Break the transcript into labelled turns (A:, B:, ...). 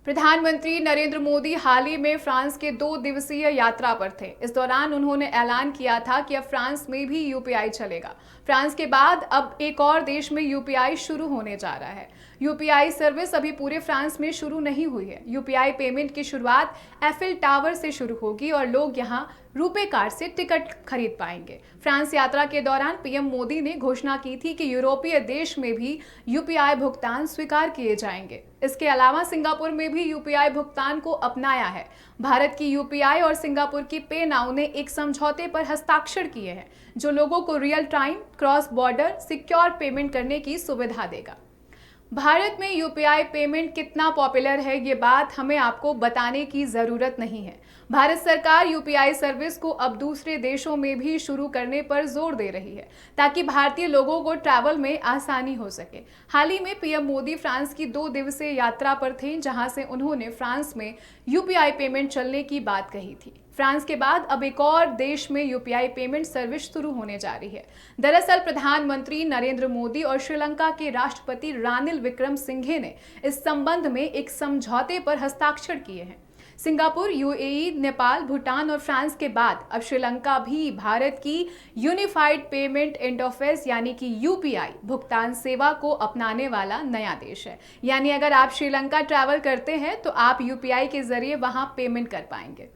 A: प्रधानमंत्री नरेंद्र मोदी हाल ही में फ्रांस के 2 दिवसीय यात्रा पर थे। इस दौरान उन्होंने ऐलान किया था कि अब फ्रांस में भी यूपीआई चलेगा। फ्रांस के बाद अब एक और देश में यूपीआई शुरू होने जा रहा है। यूपीआई सर्विस अभी पूरे फ्रांस में शुरू नहीं हुई है। यूपीआई पेमेंट की शुरुआत एफिल टावर से शुरू होगी और लोग यहां रुपे कार्ड से टिकट खरीद पाएंगे। फ्रांस यात्रा के दौरान पीएम मोदी ने घोषणा की थी कि यूरोपीय देश में भी यूपीआई भुगतान स्वीकार किए जाएंगे। इसके अलावा सिंगापुर में भी यूपीआई भुगतान को अपनाया है। भारत की यूपीआई और सिंगापुर की पे नाउ ने एक समझौते पर हस्ताक्षर किए हैं, जो लोगों को real time cross border secure payment करने की सुविधा देगा। भारत में यूपीआई पेमेंट कितना पॉपुलर है, ये बात हमें आपको बताने की जरूरत नहीं है। भारत सरकार यूपीआई सर्विस को अब दूसरे देशों में भी शुरू करने पर जोर दे रही है, ताकि भारतीय लोगों को ट्रैवल में आसानी हो सके। हाल ही में पीएम मोदी फ्रांस की 2 दिवसीय यात्रा पर थे, जहां से उन्होंने फ्रांस में यूपीआई पेमेंट चलने की बात कही थी। फ्रांस के बाद अब एक और देश में यूपीआई पेमेंट सर्विस शुरू होने जा रही है। दरअसल प्रधानमंत्री नरेंद्र मोदी और श्रीलंका के राष्ट्रपति रानिल विक्रमसिंघे ने इस संबंध में एक समझौते पर हस्ताक्षर किए हैं। सिंगापुर, यूएई, नेपाल, भूटान और फ्रांस के बाद अब श्रीलंका भी भारत की यूनिफाइड पेमेंट इंटरफेस यानी कि यूपीआई भुगतान सेवा को अपनाने वाला नया देश है। यानी अगर आप श्रीलंका ट्रैवल करते हैं तो आप यूपीआई के जरिए वहां पेमेंट कर पाएंगे।